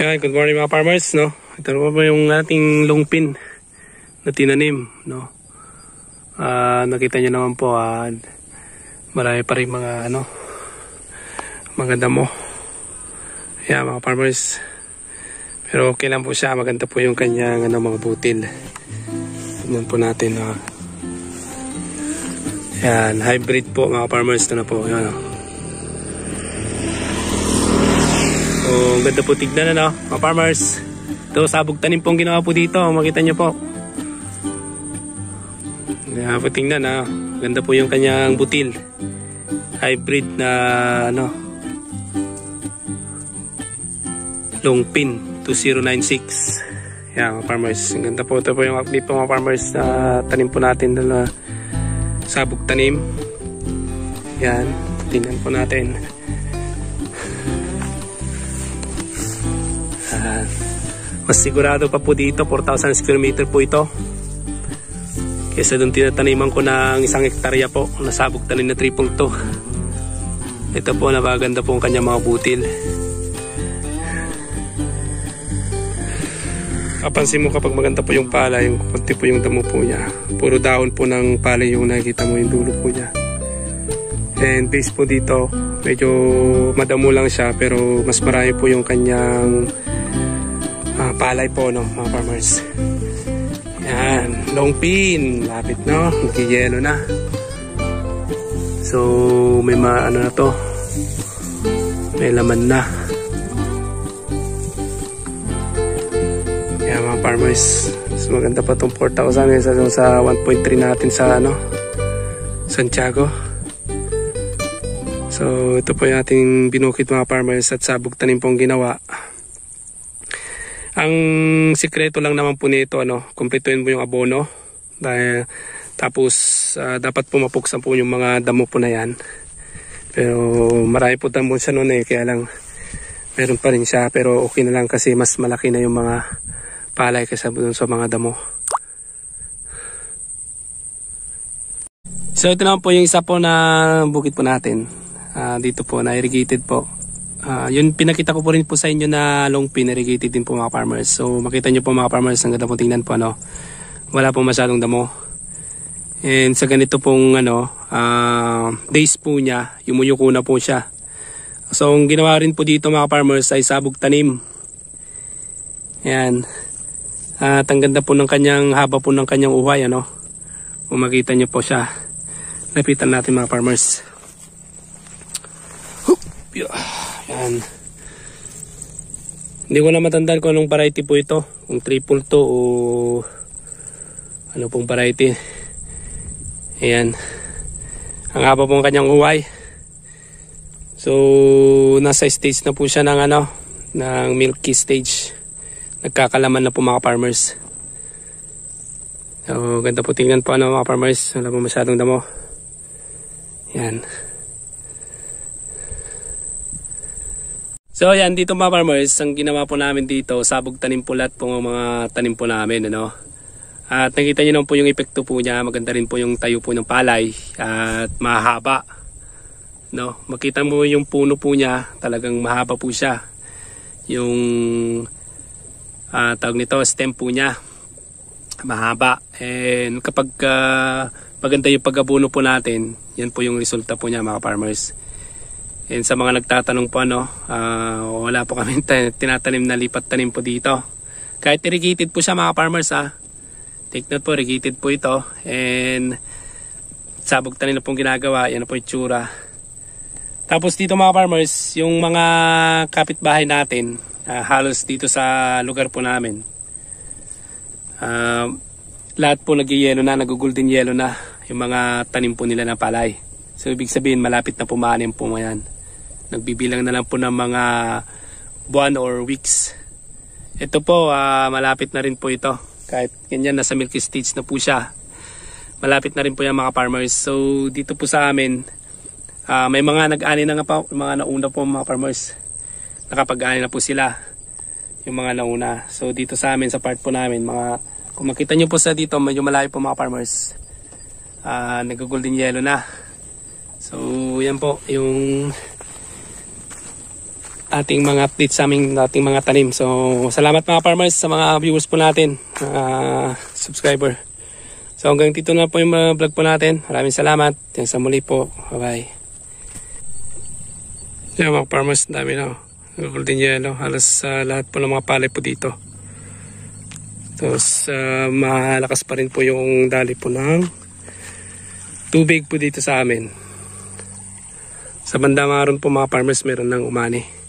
Yan, good morning mga farmers, no. Ito po yung ating lungpin na tinanim, no. Nakita niyo naman po, marami pa rin mga mga damo. Yan mga farmers. Pero okay lang po siya, maganda po yung kanyang mga butil. Tignan po natin, yan, hybrid po mga farmers, ito na po, yan, ang ganda po tignan mga farmers. Ito, sabog tanim pong ginawa po dito. Makita nyo po. Kaya po tingnan ganda po yung kanyang butil. Hybrid na lungpin 2096. Yan mga farmers. Ang ganda po. Ito po yung update po mga farmers na tanim po natin na sabog tanim. Yan. Tingnan po natin. Mas sigurado pa po dito, 4,000 square meter po ito kaysa doon tinataniman ko ng 1 hektarya po, nasabog tanim na 3.2. Ito po, napaganda po ang kanyang mga butil. Kapansin mo kapag maganda po yung palay, yung konti po yung damo po niya, puro dahon po ng palay yung nakikita mo, yung dulo po niya. And base po dito, medyo madamo lang siya, pero mas marami po yung kanyang palay po, mga farmers. Yan, lungpin, lapit nagki-yellow na. So may na to, may laman na. Yan mga farmers, mas maganda pa tong 4,000 kaysa sa 1.3 natin sa Santiago. So ito po yung ating binukit mga farmers at sabog tanim pong ginawa. Ang sikreto lang naman po nito, kumpletuhin mo yung abono. Tapos dapat pumapuksan po yung mga damo po na yan. Pero marami po damo siya noon kaya lang meron pa rin siya. Pero okay na lang kasi mas malaki na yung mga palay kaysa dun sa mga damo. So ito naman po yung isa po na bukid po natin. Dito po na irrigated po. Yun pinakita ko po rin po sa inyo na lungpin, irrigated din po mga farmers. So makita nyo po mga farmers, ang ganda po tingnan po wala po masyadong damo. And sa ganito pong days po niya, yumuyuko na po siya. So ang ginawa rin po dito mga farmers ay sabog tanim. Yan. At ang ganda po ng kanyang haba po ng kanyang uhay, kung makita nyo po siya. Lapitan natin mga farmers. Yan. Hindi ko na matandaan kung anong variety po ito, kung 3.2 o ano pong variety. Ayan, ang haba pong kanyang uway. So nasa stage na po siya ng ng milky stage. Nagkakalaman na po mga farmers. So ganda po tingnan po mga farmers, wala po masyadong damo. Yan. So yan, dito mga farmers, ang ginawa po namin dito, sabog tanim po lahat po mga tanim po namin, At nakita nyo naman po yung epekto po niya, maganda rin po yung tayo po ng palay at mahaba, Makita mo yung puno po niya, talagang mahaba po siya. Yung tawag nito, stem po niya, mahaba. And kapag maganda yung pag-abono po natin, yan po yung resulta po niya mga farmers. And sa mga nagtatanong po wala po kami tinatanim na lipat tanim po dito. Kahit irrigated po siya mga farmers Take note po, irrigated po ito. And sabog tanim na pong ginagawa, yan na po yung tsura. Tapos dito mga farmers, yung mga kapitbahay natin, halos dito sa lugar po namin, lahat po nag-yellow na, nag-golden yellow na yung mga tanim po nila na palay. So ibig sabihin malapit na pumanim po ngayon. Nagbibilang na lang po ng mga buwan or weeks. Ito po, malapit na rin po ito. Kahit ganyan, nasa milky stage na po siya. Malapit na rin po yung mga farmers. So dito po sa amin, may mga nag-ani na nga po, mga nauna po mga farmers. Nakapag-ani na po sila, yung mga nauna. So dito sa amin, sa part po namin, kung makita nyo po sa dito, medyo malayo po mga farmers. Nag-golden yellow na. So yan po yung ating mga updates sa aming ating mga tanim. So salamat mga farmers sa mga viewers po natin, subscriber. So hanggang dito na po yung mga vlog po natin. Maraming salamat. Yan sa muli po. Bye bye. Yan mga farmers, dami na golden yellow. Halos lahat po ng mga palay po dito. Tapos malakas pa rin po yung dali po ng tubig po dito sa amin. Sa bandang aron po mga farmers meron ng umani.